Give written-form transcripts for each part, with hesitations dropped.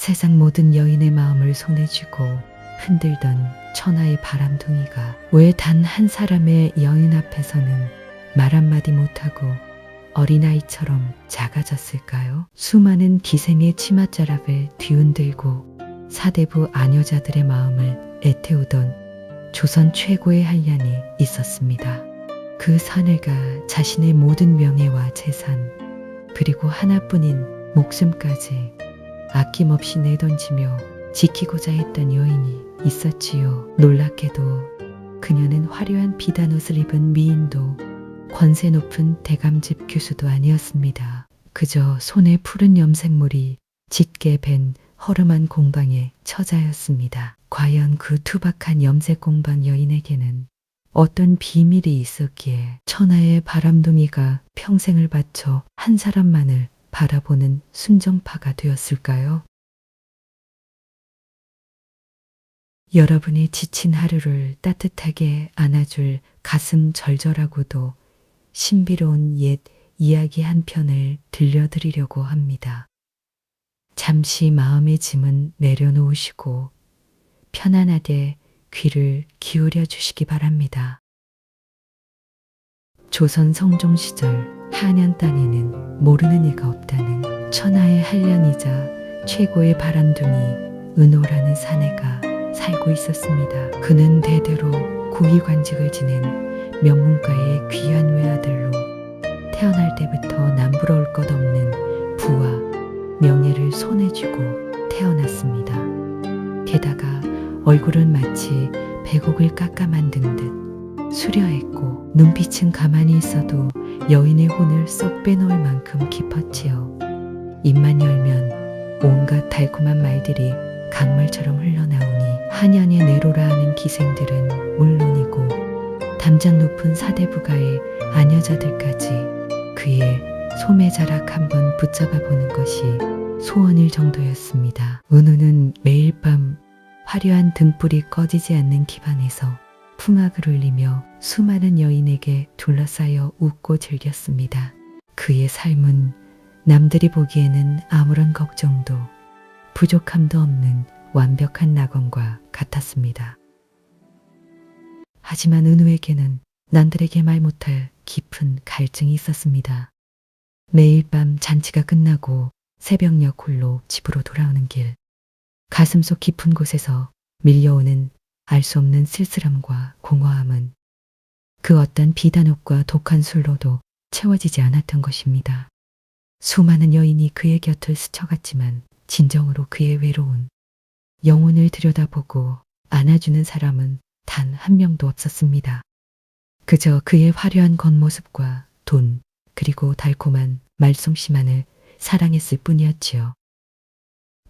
세상 모든 여인의 마음을 손에 쥐고 흔들던 천하의 바람둥이가 왜 단 한 사람의 여인 앞에서는 말 한마디 못하고 어린아이처럼 작아졌을까요? 수많은 기생의 치맛자락을 뒤흔들고 사대부 아녀자들의 마음을 애태우던 조선 최고의 한량이 있었습니다. 그 사내가 자신의 모든 명예와 재산 그리고 하나뿐인 목숨까지 아낌없이 내던지며 지키고자 했던 여인이 있었지요. 놀랍게도 그녀는 화려한 비단옷을 입은 미인도 권세 높은 대감집 교수도 아니었습니다. 그저 손에 푸른 염색물이 짙게 밴 허름한 공방의 처자였습니다. 과연 그 투박한 염색 공방 여인에게는 어떤 비밀이 있었기에 천하의 바람둥이가 평생을 바쳐 한 사람만을 바라보는 순정파가 되었을까요? 여러분의 지친 하루를 따뜻하게 안아줄 가슴 절절하고도 신비로운 옛 이야기 한 편을 들려드리려고 합니다. 잠시 마음의 짐은 내려놓으시고 편안하게 귀를 기울여 주시기 바랍니다. 조선 성종 시절 한양 땅에는 모르는 이가 없다는 천하의 한량이자 최고의 바람둥이 은호라는 사내가 살고 있었습니다. 그는 대대로 고위관직을 지낸 명문가의 귀한 외아들로 태어날 때부터 남부러울 것 없는 부와 명예를 손에 쥐고 태어났습니다. 게다가 얼굴은 마치 백옥을 깎아 만든 듯 수려했고 눈빛은 가만히 있어도 여인의 혼을 쏙 빼놓을 만큼 깊었지요. 입만 열면 온갖 달콤한 말들이 강물처럼 흘러나오니 한양의 내로라 하는 기생들은 물론이고 담장 높은 사대부가의 아녀자들까지 그의 소매자락 한번 붙잡아 보는 것이 소원일 정도였습니다. 은우는 매일 밤 화려한 등불이 꺼지지 않는 기반에서 풍악을 울리며 수많은 여인에게 둘러싸여 웃고 즐겼습니다. 그의 삶은 남들이 보기에는 아무런 걱정도 부족함도 없는 완벽한 낙원과 같았습니다. 하지만 은우에게는 남들에게 말 못할 깊은 갈증이 있었습니다. 매일 밤 잔치가 끝나고 새벽녘 홀로 집으로 돌아오는 길, 가슴속 깊은 곳에서 밀려오는 알 수 없는 쓸쓸함과 공허함은 그 어떤 비단옷과 독한 술로도 채워지지 않았던 것입니다. 수많은 여인이 그의 곁을 스쳐갔지만 진정으로 그의 외로운 영혼을 들여다보고 안아주는 사람은 단 한 명도 없었습니다. 그저 그의 화려한 겉모습과 돈 그리고 달콤한 말솜씨만을 사랑했을 뿐이었지요.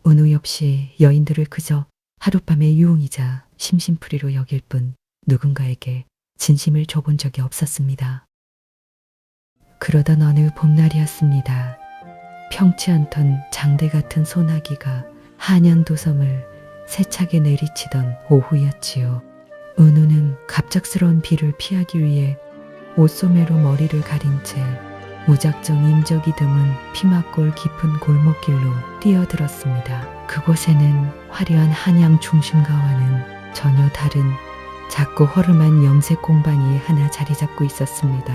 은우 역시 여인들을 그저 하룻밤의 유흥이자 심심풀이로 여길 뿐 누군가에게 진심을 줘본 적이 없었습니다. 그러던 어느 봄날이었습니다. 평치 않던 장대 같은 소나기가 한양도성을 세차게 내리치던 오후였지요. 은우는 갑작스러운 비를 피하기 위해 옷소매로 머리를 가린 채 무작정 인적이 드문 피막골 깊은 골목길로 뛰어들었습니다. 그곳에는 화려한 한양 중심가와는 전혀 다른 작고 허름한 염색 공방이 하나 자리 잡고 있었습니다.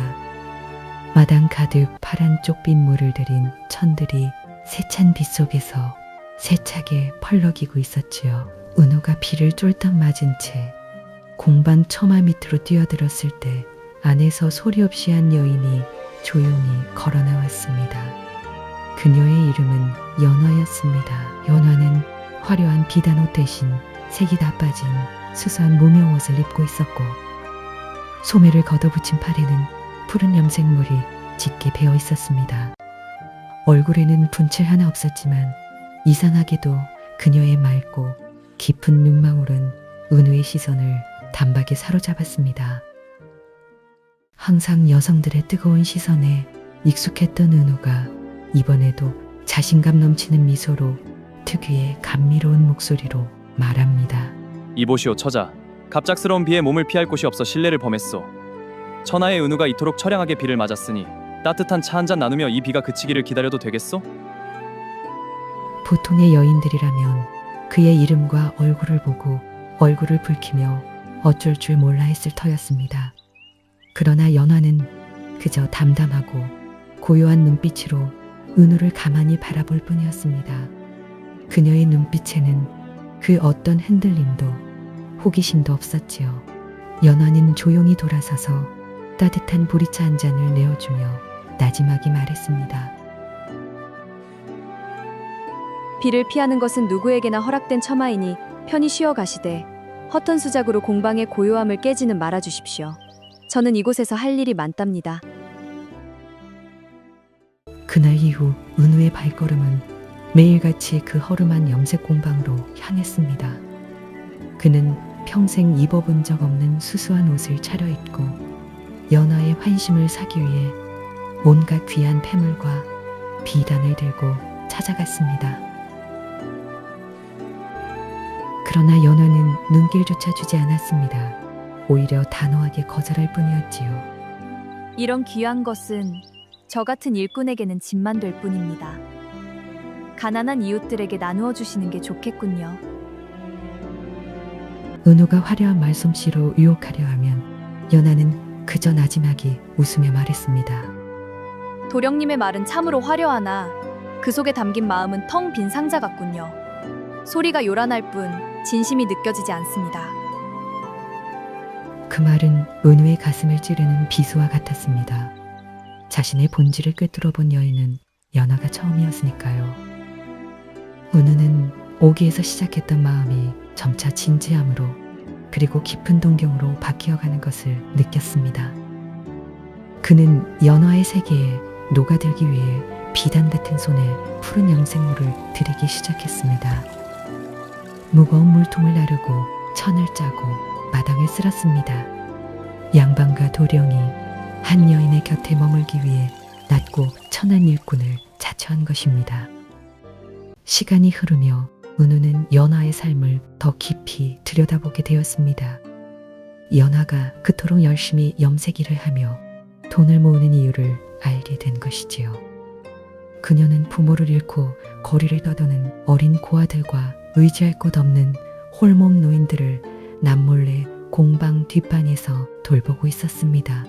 마당 가득 파란 쪽빗물을 들인 천들이 세찬 빛 속에서 세차게 펄럭이고 있었지요. 은호가 비를 쫄딱 맞은 채 공방 처마 밑으로 뛰어들었을 때 안에서 소리 없이 한 여인이 조용히 걸어 나왔습니다. 그녀의 이름은 연화였습니다. 연화는 화려한 비단옷 대신 색이 다 빠진 수수한 무명옷을 입고 있었고 소매를 걷어붙인 팔에는 푸른 염색물이 짙게 배어 있었습니다. 얼굴에는 분칠 하나 없었지만 이상하게도 그녀의 맑고 깊은 눈망울은 은우의 시선을 단박에 사로잡았습니다. 항상 여성들의 뜨거운 시선에 익숙했던 은우가 이번에도 자신감 넘치는 미소로 특유의 감미로운 목소리로 말합니다. 이보시오 처자, 갑작스러운 비에 몸을 피할 곳이 없어 실례를 범했소. 천하의 은우가 이토록 처량하게 비를 맞았으니 따뜻한 차 한 잔 나누며 이 비가 그치기를 기다려도 되겠소? 보통의 여인들이라면 그의 이름과 얼굴을 보고 얼굴을 붉히며 어쩔 줄 몰라 했을 터였습니다. 그러나 연화는 그저 담담하고 고요한 눈빛으로 은우를 가만히 바라볼 뿐이었습니다. 그녀의 눈빛에는 그 어떤 흔들림도 호기심도 없었지요. 연화는 조용히 돌아서서 따뜻한 보리차 한 잔을 내어주며 나지막이 말했습니다. 비를 피하는 것은 누구에게나 허락된 처마이니 편히 쉬어 가시되 허튼 수작으로 공방의 고요함을 깨지는 말아 주십시오. 저는 이곳에서 할 일이 많답니다. 그날 이후 은우의 발걸음은 매일같이 그 허름한 염색 공방으로 향했습니다. 그는 평생 입어본 적 없는 수수한 옷을 차려입고 연화의 환심을 사기 위해 온갖 귀한 폐물과 비단을 들고 찾아갔습니다. 그러나 연화는 눈길조차 주지 않았습니다. 오히려 단호하게 거절할 뿐이었지요. 이런 귀한 것은 저 같은 일꾼에게는 짐만 될 뿐입니다. 가난한 이웃들에게 나누어 주시는 게 좋겠군요. 은우가 화려한 말솜씨로 유혹하려 하면 연하는 그저 나지막이 웃으며 말했습니다. 도령님의 말은 참으로 화려하나 그 속에 담긴 마음은 텅 빈 상자 같군요. 소리가 요란할 뿐 진심이 느껴지지 않습니다. 그 말은 은우의 가슴을 찌르는 비수와 같았습니다. 자신의 본질을 꿰뚫어 본 여인은 연하가 처음이었으니까요. 은우는 오기에서 시작했던 마음이 점차 진지함으로 그리고 깊은 동경으로 바뀌어가는 것을 느꼈습니다. 그는 연화의 세계에 녹아들기 위해 비단 같은 손에 푸른 염색물을 들이기 시작했습니다. 무거운 물통을 나르고 천을 짜고 마당을 쓸었습니다. 양반과 도령이 한 여인의 곁에 머물기 위해 낮고 천한 일꾼을 자처한 것입니다. 시간이 흐르며 은우는 연화의 삶을 더 깊이 들여다보게 되었습니다. 연화가 그토록 열심히 염색일을 하며 돈을 모으는 이유를 알게 된 것이지요. 그녀는 부모를 잃고 거리를 떠도는 어린 고아들과 의지할 곳 없는 홀몸 노인들을 남몰래 공방 뒷방에서 돌보고 있었습니다.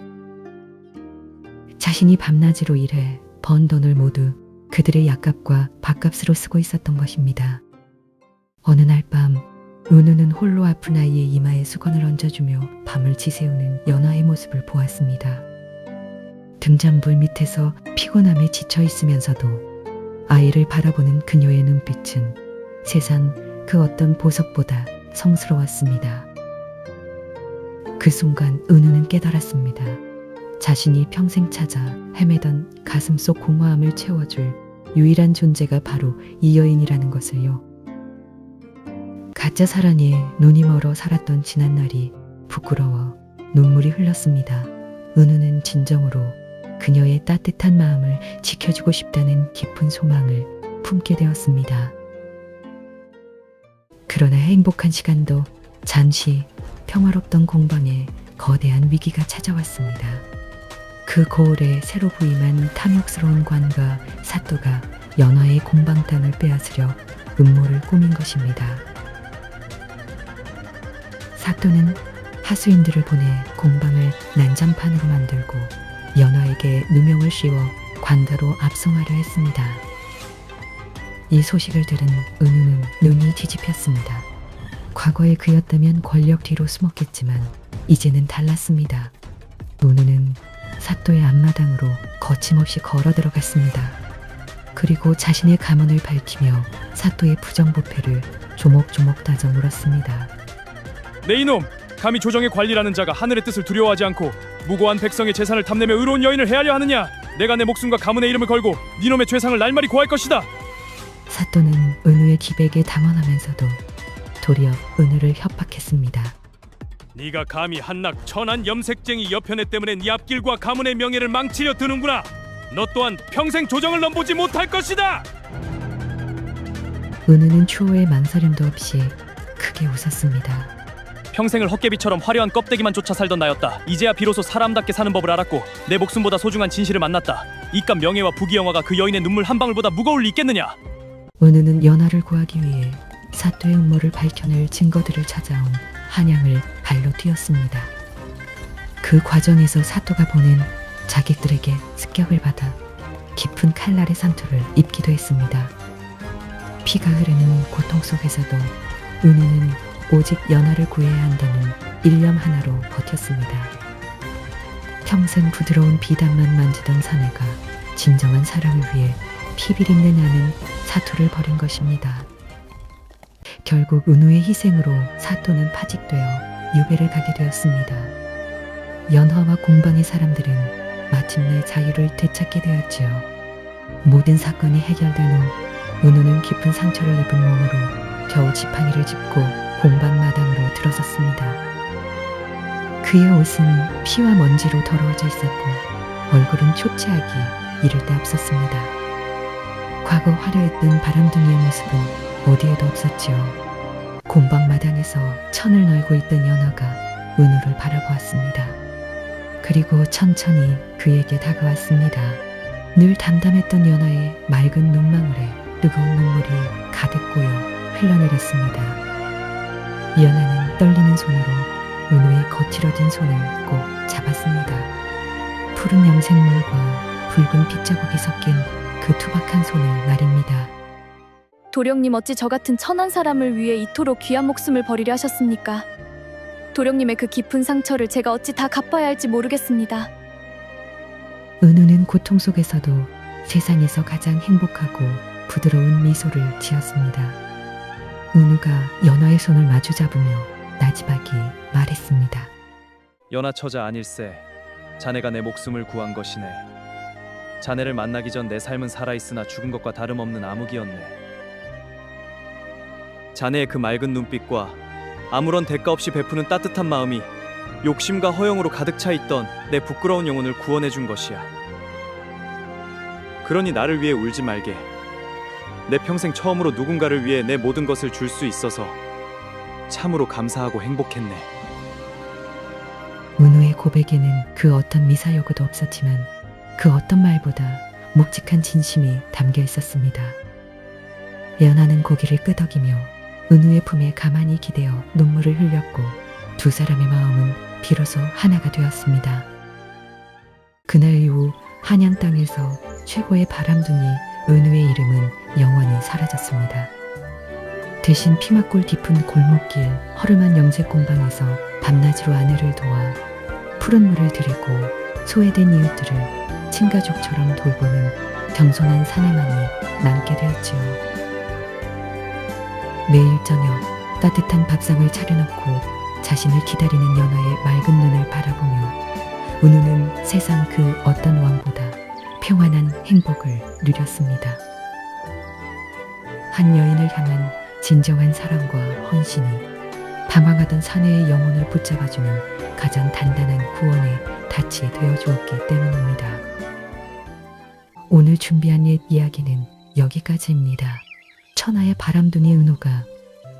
자신이 밤낮으로 일해 번 돈을 모두 그들의 약값과 밥값으로 쓰고 있었던 것입니다. 어느 날 밤 은우는 홀로 아픈 아이의 이마에 수건을 얹어주며 밤을 지새우는 연화의 모습을 보았습니다. 등잔불 밑에서 피곤함에 지쳐 있으면서도 아이를 바라보는 그녀의 눈빛은 세상 그 어떤 보석보다 성스러웠습니다. 그 순간 은우는 깨달았습니다. 자신이 평생 찾아 헤매던 가슴 속 공허함을 채워줄 유일한 존재가 바로 이 여인이라는 것을요. 가짜 사랑에 눈이 멀어 살았던 지난날이 부끄러워 눈물이 흘렀습니다. 은우는 진정으로 그녀의 따뜻한 마음을 지켜주고 싶다는 깊은 소망을 품게 되었습니다. 그러나 행복한 시간도 잠시 평화롭던 공방에 거대한 위기가 찾아왔습니다. 그 고을에 새로 부임한 탐욕스러운 관과 사또가 연화의 공방 땅을 빼앗으려 음모를 꾸민 것입니다. 사또는 하수인들을 보내 공방을 난장판으로 만들고 연화에게 누명을 씌워 관다로 압송하려 했습니다. 이 소식을 들은 은우는 눈이 뒤집혔습니다. 과거에 그였다면 권력 뒤로 숨었겠지만 이제는 달랐습니다. 은우는 사또의 앞마당으로 거침없이 걸어 들어갔습니다. 그리고 자신의 가문을 밝히며 사또의 부정부패를 조목조목 따져 물었습니다. 네 이놈! 감히 조정의 관리라는 자가 하늘의 뜻을 두려워하지 않고 무고한 백성의 재산을 탐내며 의로운 여인을 해하려 하느냐? 내가 내 목숨과 가문의 이름을 걸고 니놈의 죄상을 날마리 고할 것이다. 사또는 은우의 기백에 당황하면서도 도리어 은우를 협박했습니다. 네가 감히 한낱 천한 염색쟁이 여편애 때문에 네 앞길과 가문의 명예를 망치려 드는구나. 너 또한 평생 조정을 넘보지 못할 것이다. 은우는 추호의 망설임도 없이 크게 웃었습니다. 평생을 헛개비처럼 화려한 껍데기만 쫓아 살던 나였다. 이제야 비로소 사람답게 사는 법을 알았고 내 목숨보다 소중한 진실을 만났다. 이깟 명예와 부귀영화가 그 여인의 눈물 한 방울보다 무거울 리 있겠느냐. 은우는 연하를 구하기 위해 사또의 음모를 밝혀낼 증거들을 찾아온 한양을 발로 뛰었습니다. 그 과정에서 사또가 보낸 자객들에게 습격을 받아 깊은 칼날의 상처를 입기도 했습니다. 피가 흐르는 고통 속에서도 은우는 오직 연하를 구해야 한다는 일념 하나로 버텼습니다. 평생 부드러운 비단만 만지던 사내가 진정한 사랑을 위해 피비린내 나는 사토를 버린 것입니다. 결국 은우의 희생으로 사토는 파직되어 유배를 가게 되었습니다. 연화와 공방의 사람들은 마침내 자유를 되찾게 되었지요. 모든 사건이 해결된 후 은우는 깊은 상처를 입은 몸으로 겨우 지팡이를 짚고 공방 마당으로 들어섰습니다. 그의 옷은 피와 먼지로 더러워져 있었고 얼굴은 초췌하기 이를 데 없었습니다. 과거 화려했던 바람둥이의 모습은 어디에도 없었지요. 공방 마당에서 천을 널고 있던 연화가 은우를 바라보았습니다. 그리고 천천히 그에게 다가왔습니다. 늘 담담했던 연화의 맑은 눈망울에 뜨거운 눈물이 가득 고여 흘러내렸습니다. 연화는 떨리는 손으로 은우의 거칠어진 손을 꼭 잡았습니다. 푸른 염색물과 붉은 핏자국이 섞인 그 투박한 손을 말입니다. 도령님 어찌 저 같은 천한 사람을 위해 이토록 귀한 목숨을 버리려 하셨습니까? 도령님의 그 깊은 상처를 제가 어찌 다 갚아야 할지 모르겠습니다. 은우는 고통 속에서도 세상에서 가장 행복하고 부드러운 미소를 지었습니다. 은우가 연화의 손을 마주 잡으며 나지막이 말했습니다. 연하 처자 아닐세. 자네가 내 목숨을 구한 것이네. 자네를 만나기 전 내 삶은 살아있으나 죽은 것과 다름없는 암흑이었네. 자네의 그 맑은 눈빛과 아무런 대가 없이 베푸는 따뜻한 마음이 욕심과 허영으로 가득 차 있던 내 부끄러운 영혼을 구원해 준 것이야. 그러니 나를 위해 울지 말게. 내 평생 처음으로 누군가를 위해 내 모든 것을 줄 수 있어서 참으로 감사하고 행복했네. 은우의 고백에는 그 어떤 미사여구도 없었지만 그 어떤 말보다 묵직한 진심이 담겨 있었습니다. 연하는 고개를 끄덕이며 은우의 품에 가만히 기대어 눈물을 흘렸고 두 사람의 마음은 비로소 하나가 되었습니다. 그날 이후 한양 땅에서 최고의 바람둥이 은우의 이름은 영원히 사라졌습니다. 대신 피막골 깊은 골목길 허름한 염색 공방에서 밤낮으로 아내를 도와 푸른 물을 드리고 소외된 이웃들을 친가족처럼 돌보는 겸손한 사내만이 남게 되었지요. 매일 저녁 따뜻한 밥상을 차려놓고 자신을 기다리는 연하의 맑은 눈을 바라보며 은우는 세상 그 어떤 왕보다 평안한 행복을 누렸습니다. 한 여인을 향한 진정한 사랑과 헌신이 방황하던 사내의 영혼을 붙잡아주는 가장 단단한 구원의 닻이 되어주었기 때문입니다. 오늘 준비한 옛 이야기는 여기까지입니다. 천하의 바람둥이 은우가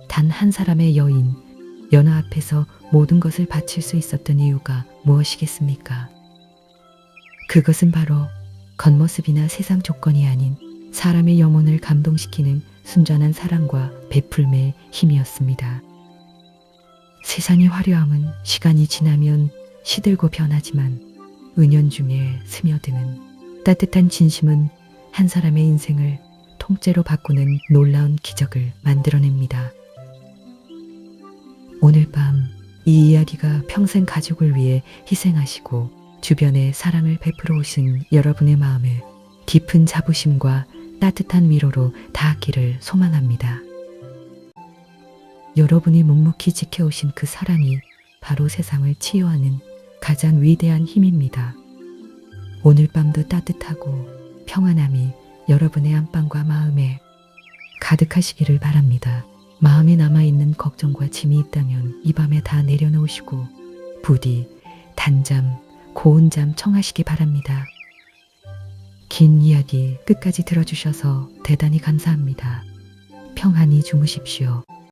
단 한 사람의 여인 연하 앞에서 모든 것을 바칠 수 있었던 이유가 무엇이겠습니까? 그것은 바로 겉모습이나 세상 조건이 아닌 사람의 영혼을 감동시키는 순전한 사랑과 베풀매의 힘이었습니다. 세상의 화려함은 시간이 지나면 시들고 변하지만 은연중에 스며드는 따뜻한 진심은 한 사람의 인생을 통째로 바꾸는 놀라운 기적을 만들어냅니다. 오늘 밤 이 이야기가 평생 가족을 위해 희생하시고 주변에 사랑을 베풀어 오신 여러분의 마음을 깊은 자부심과 따뜻한 위로로 닿았기를 소망합니다. 여러분이 묵묵히 지켜오신 그 사랑이 바로 세상을 치유하는 가장 위대한 힘입니다. 오늘 밤도 따뜻하고 평안함이 여러분의 안방과 마음에 가득하시기를 바랍니다. 마음에 남아있는 걱정과 짐이 있다면 이 밤에 다 내려놓으시고 부디 단잠, 고운 잠 청하시기 바랍니다. 긴 이야기 끝까지 들어주셔서 대단히 감사합니다. 평안히 주무십시오.